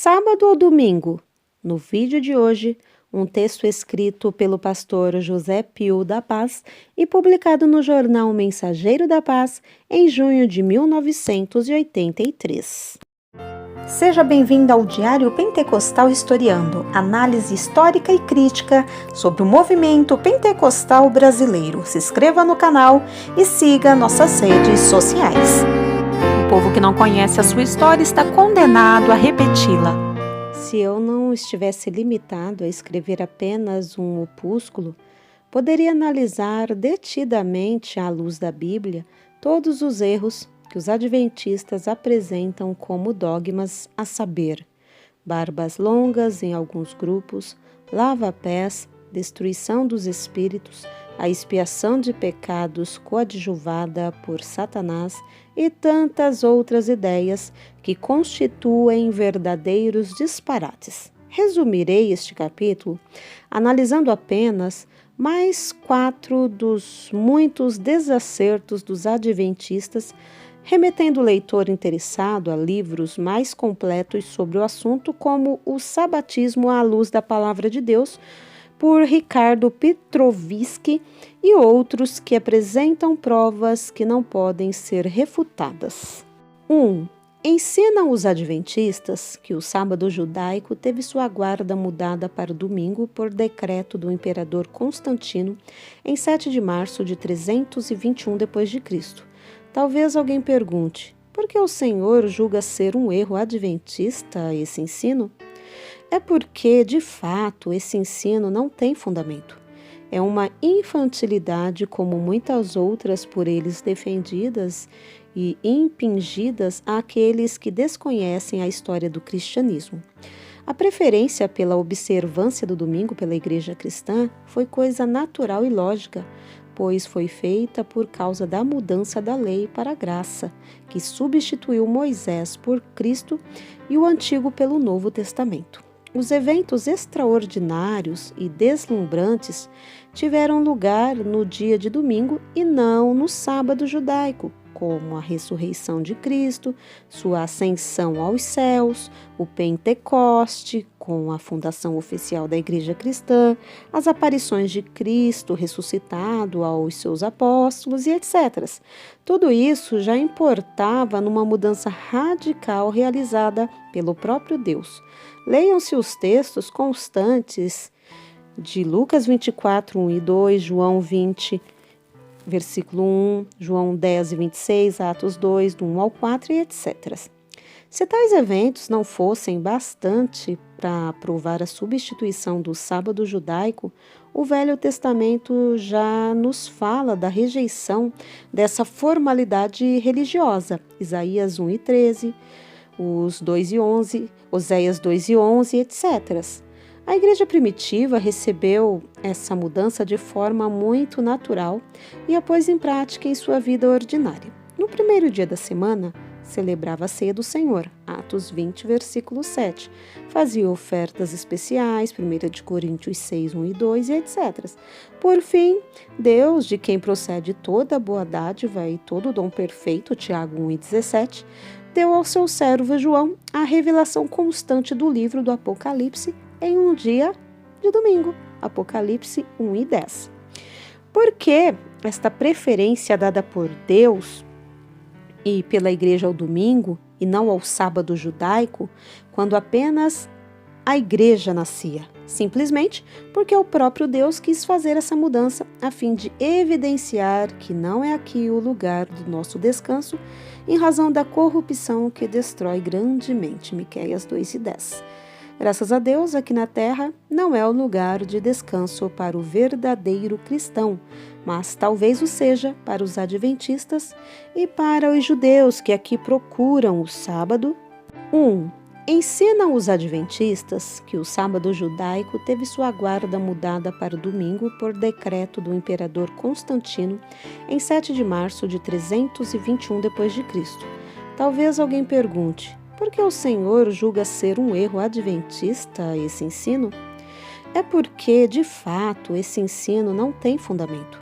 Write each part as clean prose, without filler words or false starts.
Sábado ou domingo? No vídeo de hoje, um texto escrito pelo pastor José Pio da Paz e publicado no jornal Mensageiro da Paz em junho de 1983. Seja bem-vindo ao Diário Pentecostal Historiando, análise histórica e crítica sobre o movimento pentecostal brasileiro. Se inscreva no canal e siga nossas redes sociais. O povo que não conhece a sua história está condenado a repeti-la. Se eu não estivesse limitado a escrever apenas um opúsculo, poderia analisar detidamente, à luz da Bíblia, todos os erros que os adventistas apresentam como dogmas, a saber, barbas longas em alguns grupos, lava-pés, destruição dos espíritos, a expiação de pecados coadjuvada por Satanás e tantas outras ideias que constituem verdadeiros disparates. Resumirei este capítulo analisando apenas mais 4 dos muitos desacertos dos adventistas, remetendo o leitor interessado a livros mais completos sobre o assunto, como O Sabatismo à Luz da Palavra de Deus, por Ricardo Petrovisky, e outros que apresentam provas que não podem ser refutadas. 1. Ensinam os adventistas que o sábado judaico teve sua guarda mudada para o domingo por decreto do imperador Constantino em 7 de março de 321 d.C. Talvez alguém pergunte, por que o Senhor julga ser um erro adventista esse ensino? É porque, de fato, esse ensino não tem fundamento. É uma infantilidade como muitas outras por eles defendidas e impingidas àqueles que desconhecem a história do cristianismo. A preferência pela observância do domingo pela igreja cristã foi coisa natural e lógica, pois foi feita por causa da mudança da lei para a graça, que substituiu Moisés por Cristo e o Antigo pelo Novo Testamento. Os eventos extraordinários e deslumbrantes tiveram lugar no dia de domingo e não no sábado judaico, como a ressurreição de Cristo, sua ascensão aos céus, o Pentecoste, com a fundação oficial da Igreja Cristã, as aparições de Cristo ressuscitado aos seus apóstolos e etc. Tudo isso já importava numa mudança radical realizada pelo próprio Deus. Leiam-se os textos constantes de Lucas 24, 1 e 2, João 20, versículo 1, João 10 e 26, Atos 2, do 1 ao 4 e etc. Se tais eventos não fossem bastante para provar a substituição do sábado judaico, o Velho Testamento já nos fala da rejeição dessa formalidade religiosa. Isaías 1 e 13, os 2 e 11, Oséias 2 e 11, etc. A igreja primitiva recebeu essa mudança de forma muito natural e a pôs em prática em sua vida ordinária. No primeiro dia da semana, celebrava a ceia do Senhor, Atos 20, versículo 7. Fazia ofertas especiais, 1 de Coríntios 6, 1 e 2, e etc. Por fim, Deus, de quem procede toda boa dádiva e todo dom perfeito, Tiago 1 e 17, deu ao seu servo João a revelação constante do livro do Apocalipse em um dia de domingo, Apocalipse 1 e 10. Por que esta preferência dada por Deus e pela igreja ao domingo e não ao sábado judaico, quando apenas a igreja nascia? Simplesmente porque o próprio Deus quis fazer essa mudança a fim de evidenciar que não é aqui o lugar do nosso descanso, em razão da corrupção que destrói grandemente. Miqueias 2 e 10. Graças a Deus, aqui na terra não é o lugar de descanso para o verdadeiro cristão, mas talvez o seja para os adventistas e para os judeus que aqui procuram o sábado. 1. Ensinam os adventistas que o sábado judaico teve sua guarda mudada para o domingo por decreto do imperador Constantino em 7 de março de 321 d.C. Talvez alguém pergunte, por que o Senhor julga ser um erro adventista esse ensino? É porque, de fato, esse ensino não tem fundamento.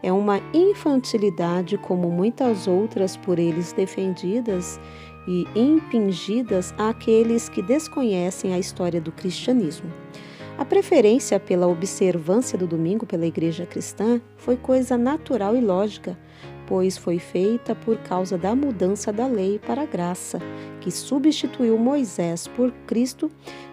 É uma infantilidade como muitas outras por eles defendidas e impingidas àqueles que desconhecem a história do cristianismo. A preferência pela observância do domingo pela Igreja cristã foi coisa natural e lógica, pois foi feita por causa da mudança da lei para a graça, que substituiu Moisés por Cristo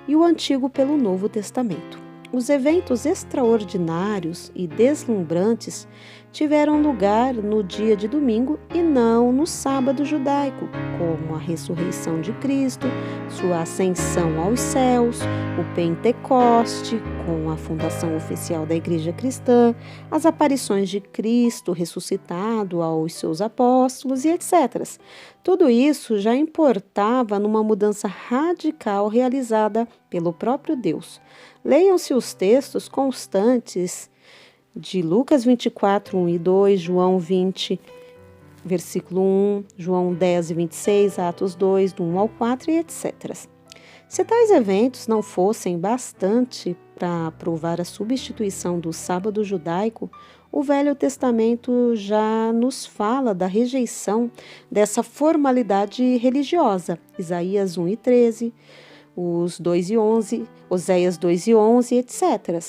e o Antigo pelo Novo Testamento. Os eventos extraordinários e deslumbrantes tiveram lugar no dia de domingo e não no sábado judaico, como a ressurreição de Cristo, sua ascensão aos céus, o Pentecoste, com a fundação oficial da Igreja Cristã, as aparições de Cristo ressuscitado aos seus apóstolos e etc. Tudo isso já importava numa mudança radical realizada pelo próprio Deus. Leiam-se os textos constantes de Lucas 24, 1 e 2, João 20, versículo 1, João 10 e 26, Atos 2, do 1 ao 4 e etc. Se tais eventos não fossem bastante para provar a substituição do sábado judaico, o Velho Testamento já nos fala da rejeição dessa formalidade religiosa. Isaías 1 e 13, os 2 e 11, Oséias 2 e 11, etc.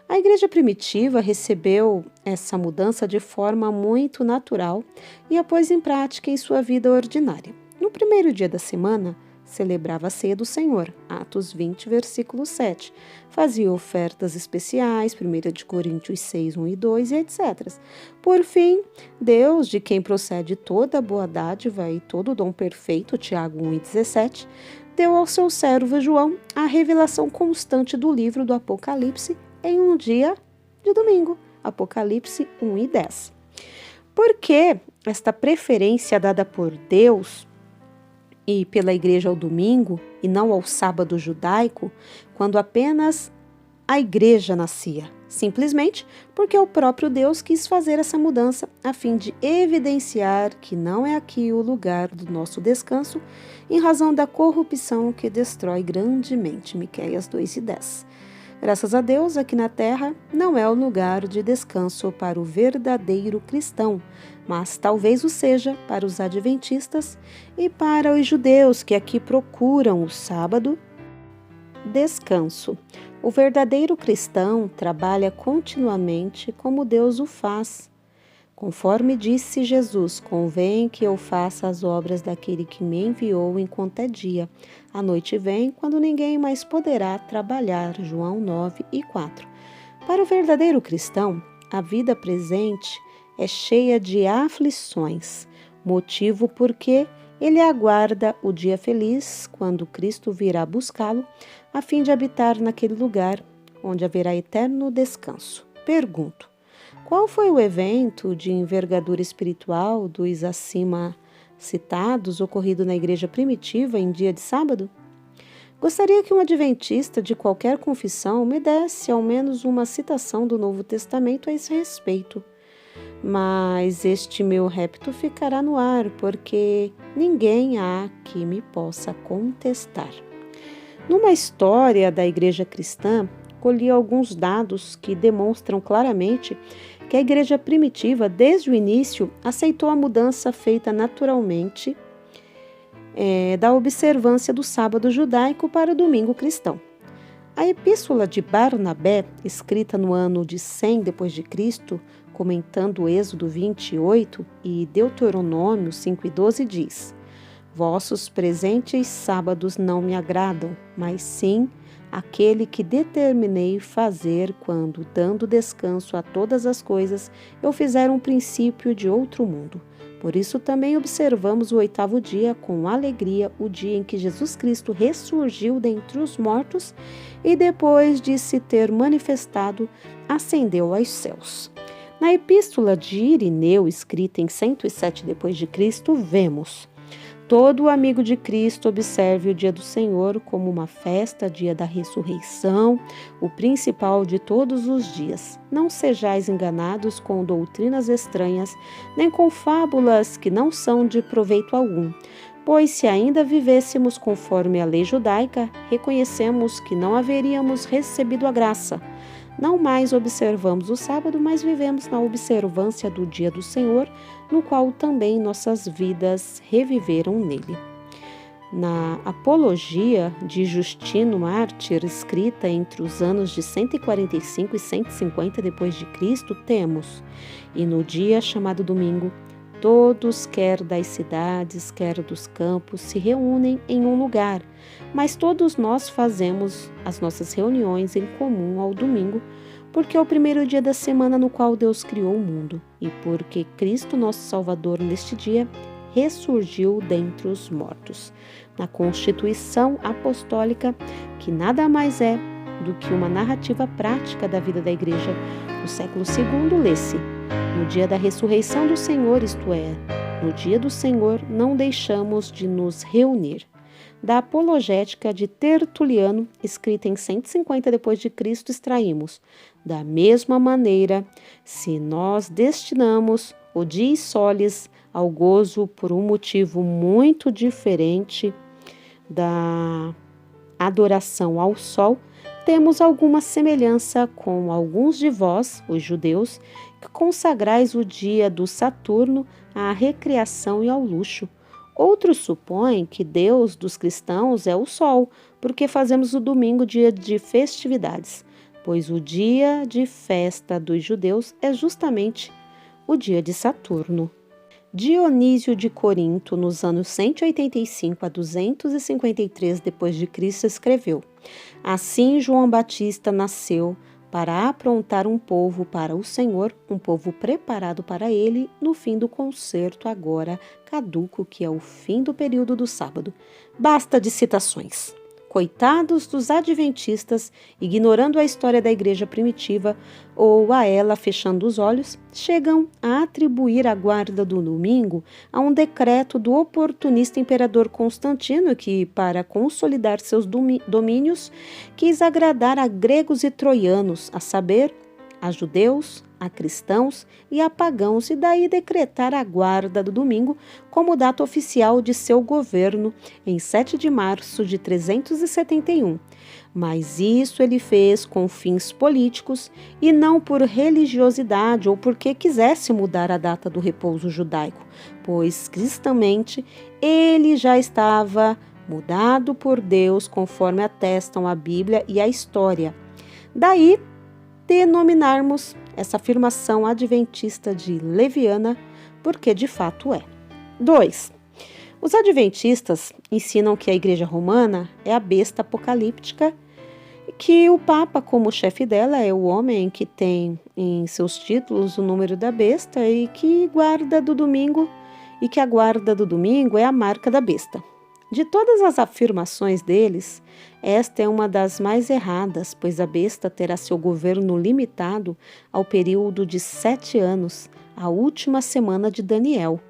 A igreja primitiva recebeu essa mudança de forma muito natural e a pôs em prática em sua vida ordinária. No primeiro dia da semana, celebrava a ceia do Senhor, Atos 20, versículo 7. Fazia ofertas especiais, 1 de Coríntios 6, 1 e 2, e etc. Por fim, Deus, de quem procede toda boa dádiva e todo dom perfeito, Tiago 1 e 17, deu ao seu servo João a revelação constante do livro do Apocalipse em um dia de domingo, Apocalipse 1 e 10. Por que esta preferência dada por Deus e pela igreja ao domingo e não ao sábado judaico, quando apenas a igreja nascia? Simplesmente porque o próprio Deus quis fazer essa mudança a fim de evidenciar que não é aqui o lugar do nosso descanso, em razão da corrupção que destrói grandemente, Miqueias 2 e 10. Graças a Deus, aqui na terra não é o lugar de descanso para o verdadeiro cristão, mas talvez o seja para os adventistas e para os judeus que aqui procuram o sábado descanso. O verdadeiro cristão trabalha continuamente como Deus o faz. Conforme disse Jesus, convém que eu faça as obras daquele que me enviou enquanto é dia. A noite vem, quando ninguém mais poderá trabalhar. João 9 e 4. Para o verdadeiro cristão, a vida presente é cheia de aflições, motivo porque ele aguarda o dia feliz, quando Cristo virá buscá-lo, a fim de habitar naquele lugar, onde haverá eterno descanso. Pergunto: qual foi o evento de envergadura espiritual dos acima citados ocorrido na igreja primitiva em dia de sábado? Gostaria que um adventista de qualquer confissão me desse ao menos uma citação do Novo Testamento a esse respeito. Mas este meu repto ficará no ar, porque ninguém há que me possa contestar. Numa história da igreja cristã, colhi alguns dados que demonstram claramente que a igreja primitiva, desde o início, aceitou a mudança feita naturalmente da observância do sábado judaico para o domingo cristão. A epístola de Barnabé, escrita no ano de 100 d.C., comentando o Êxodo 28 e Deuteronômio 5 e 12, diz: Vossos presentes sábados não me agradam, mas sim aquele que determinei fazer quando, dando descanso a todas as coisas, eu fizer um princípio de outro mundo. Por isso também observamos o 8º dia com alegria, o dia em que Jesus Cristo ressurgiu dentre os mortos e depois de se ter manifestado, ascendeu aos céus. Na epístola de Irineu, escrita em 107 d.C., vemos: todo amigo de Cristo observe o dia do Senhor como uma festa, dia da ressurreição, o principal de todos os dias. Não sejais enganados com doutrinas estranhas, nem com fábulas que não são de proveito algum. Pois se ainda vivêssemos conforme a lei judaica, reconhecemos que não haveríamos recebido a graça. Não mais observamos o sábado, mas vivemos na observância do dia do Senhor, no qual também nossas vidas reviveram nele. Na Apologia de Justino Mártir, escrita entre os anos de 145 e 150 d.C., temos: e no dia chamado domingo, todos, quer das cidades, quer dos campos, se reúnem em um lugar, mas todos nós fazemos as nossas reuniões em comum ao domingo, porque é o primeiro dia da semana no qual Deus criou o mundo, e porque Cristo, nosso Salvador, neste dia, ressurgiu dentre os mortos. Na Constituição Apostólica, que nada mais é do que uma narrativa prática da vida da Igreja no século II, lê-se: no dia da ressurreição do Senhor, isto é, no dia do Senhor, não deixamos de nos reunir. Da Apologética de Tertuliano, escrita em 150 d.C., extraímos: da mesma maneira, se nós destinamos o dies solis ao gozo por um motivo muito diferente da adoração ao sol, temos alguma semelhança com alguns de vós, os judeus, que consagrais o dia do Saturno à recreação e ao luxo. Outros supõem que Deus dos cristãos é o sol, porque fazemos o domingo dia de festividades, pois o dia de festa dos judeus é justamente o dia de Saturno. Dionísio de Corinto, nos anos 185 a 253 d.C., escreveu: assim João Batista nasceu para aprontar um povo para o Senhor, um povo preparado para ele no fim do concerto agora caduco, que é o fim do período do sábado. Basta de citações. Coitados dos adventistas, ignorando a história da igreja primitiva ou a ela fechando os olhos, chegam a atribuir a guarda do domingo a um decreto do oportunista imperador Constantino que, para consolidar seus domínios, quis agradar a gregos e troianos, a saber, a judeus, a cristãos e a pagãos, e daí decretar a guarda do domingo como data oficial de seu governo em 7 de março de 371. Mas isso ele fez com fins políticos e não por religiosidade ou porque quisesse mudar a data do repouso judaico, pois cristamente ele já estava mudado por Deus conforme atestam a Bíblia e a história. Daí denominarmos essa afirmação adventista de leviana, porque de fato é. 2. Os adventistas ensinam que a Igreja Romana é a besta apocalíptica, que o Papa, como chefe dela, é o homem que tem em seus títulos o número da besta e que guarda do domingo, e que a guarda do domingo é a marca da besta. De todas as afirmações deles, esta é uma das mais erradas, pois a besta terá seu governo limitado ao período de 7 anos, a última semana de Daniel.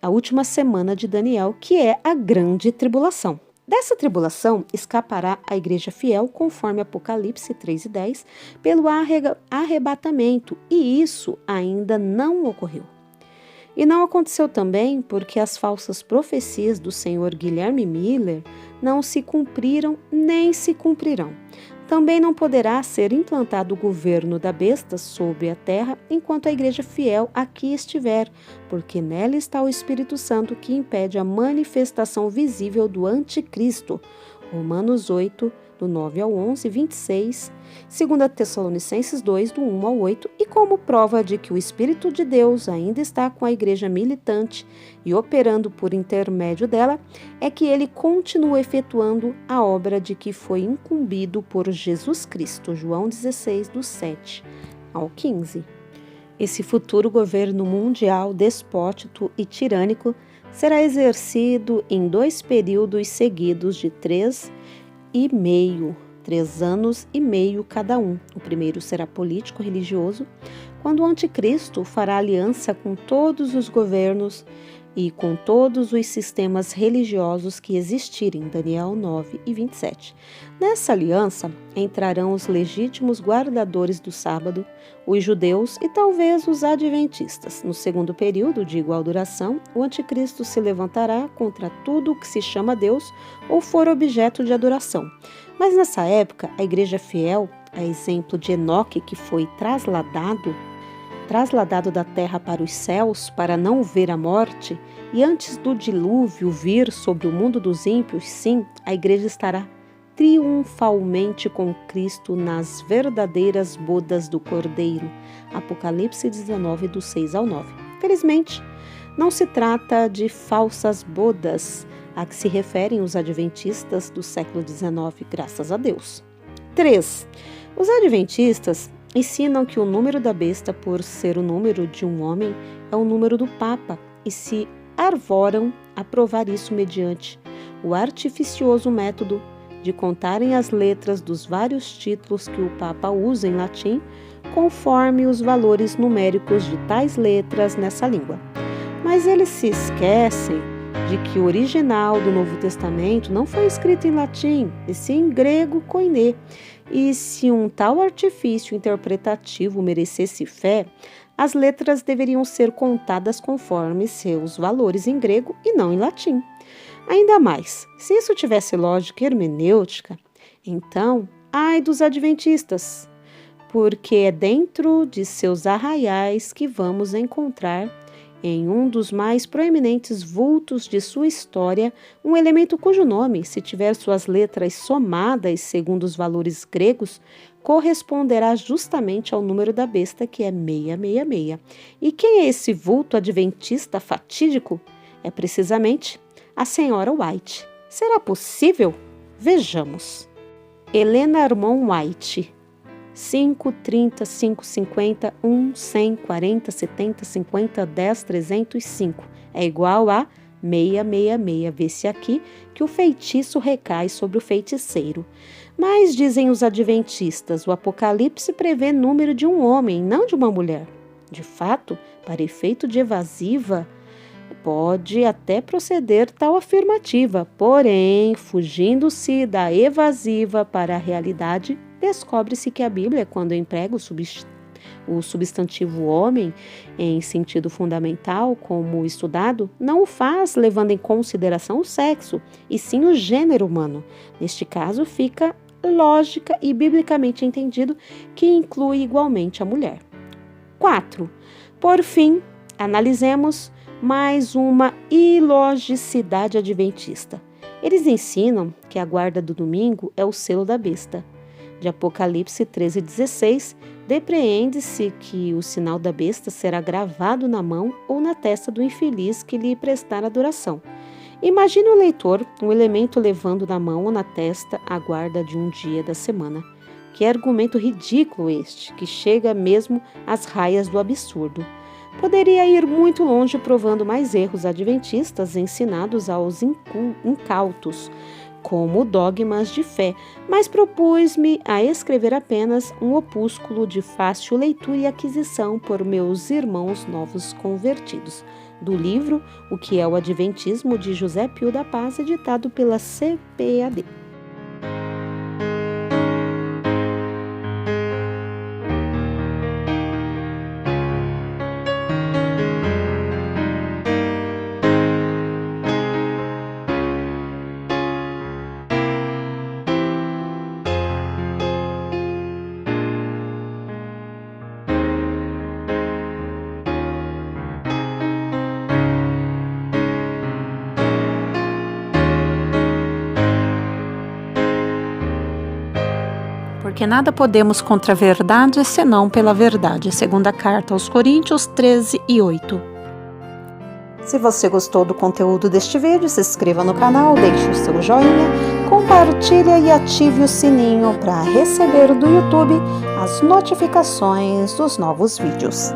A última semana de Daniel, que é a grande tribulação. Dessa tribulação escapará a igreja fiel, conforme Apocalipse 3:10, pelo arrebatamento, e isso ainda não ocorreu. E não aconteceu também porque as falsas profecias do senhor Guilherme Miller não se cumpriram nem se cumprirão. Também não poderá ser implantado o governo da besta sobre a terra enquanto a igreja fiel aqui estiver, porque nela está o Espírito Santo que impede a manifestação visível do anticristo. Romanos 8, do 9 ao 11, 26, 2 Tessalonicenses 2, do 1 ao 8, e como prova de que o Espírito de Deus ainda está com a igreja militante e operando por intermédio dela, é que ele continua efetuando a obra de que foi incumbido por Jesus Cristo, João 16, do 7 ao 15. Esse futuro governo mundial despótico e tirânico será exercido em 2 períodos seguidos de 3 anos e meio cada um. O primeiro será político-religioso, quando o anticristo fará aliança com todos os governos e com todos os sistemas religiosos que existirem, Daniel 9 e 27. Nessa aliança entrarão os legítimos guardadores do sábado, os judeus e talvez os adventistas. No segundo período de igual duração, o anticristo se levantará contra tudo o que se chama Deus ou for objeto de adoração. Mas nessa época, a igreja fiel, a exemplo de Enoque, que foi trasladado da terra para os céus para não ver a morte, E antes do dilúvio vir sobre o mundo dos ímpios, sim, a igreja estará triunfalmente com Cristo nas verdadeiras bodas do Cordeiro. Apocalipse 19, do 6 ao 9. Felizmente, não se trata de falsas bodas a que se referem os adventistas do século XIX, graças a Deus. 3. Os adventistas ensinam que o número da besta, por ser o número de um homem, é o número do Papa e se arvoram a provar isso mediante o artificioso método de contarem as letras dos vários títulos que o Papa usa em latim, conforme os valores numéricos de tais letras nessa língua. Mas eles se esquecem de que o original do Novo Testamento não foi escrito em latim, e sim em grego koiné. E se um tal artifício interpretativo merecesse fé, as letras deveriam ser contadas conforme seus valores em grego e não em latim. Ainda mais, se isso tivesse lógica hermenêutica, então, ai dos adventistas, porque é dentro de seus arraiais que vamos encontrar, em um dos mais proeminentes vultos de sua história, um elemento cujo nome, se tiver suas letras somadas segundo os valores gregos, corresponderá justamente ao número da besta, que é 666. E quem é esse vulto adventista fatídico? É precisamente a senhora White. Será possível? Vejamos. Helena Armon White, 5, 30, 5, 50, 1, 100, 40, 70, 50, 10, 305. É igual a 666. Vê-se aqui que o feitiço recai sobre o feiticeiro. Mas, dizem os adventistas, o Apocalipse prevê número de um homem, não de uma mulher. De fato, para efeito de evasiva, pode até proceder tal afirmativa, porém, fugindo-se da evasiva para a realidade, descobre-se que a Bíblia, quando emprega o substantivo homem em sentido fundamental, como estudado, não o faz levando em consideração o sexo, e sim o gênero humano. Neste caso, fica lógica e biblicamente entendido que inclui igualmente a mulher. 4. Por fim, analisemos mais uma ilogicidade adventista. Eles ensinam que a guarda do domingo é o selo da besta. De Apocalipse 13:16, depreende-se que o sinal da besta será gravado na mão ou na testa do infeliz que lhe prestar adoração. Imagine o leitor um elemento levando na mão ou na testa a guarda de um dia da semana. Que argumento ridículo este, que chega mesmo às raias do absurdo. Poderia ir muito longe provando mais erros adventistas ensinados aos incautos, como dogmas de fé, mas propus-me a escrever apenas um opúsculo de fácil leitura e aquisição por meus irmãos novos convertidos, do livro O que é o Adventismo, de José Pio da Paz, editado pela CPAD. Porque nada podemos contra a verdade, senão pela verdade. Segunda carta aos Coríntios 13:8. Se você gostou do conteúdo deste vídeo, se inscreva no canal, deixe o seu joinha, compartilhe e ative o sininho para receber do YouTube as notificações dos novos vídeos.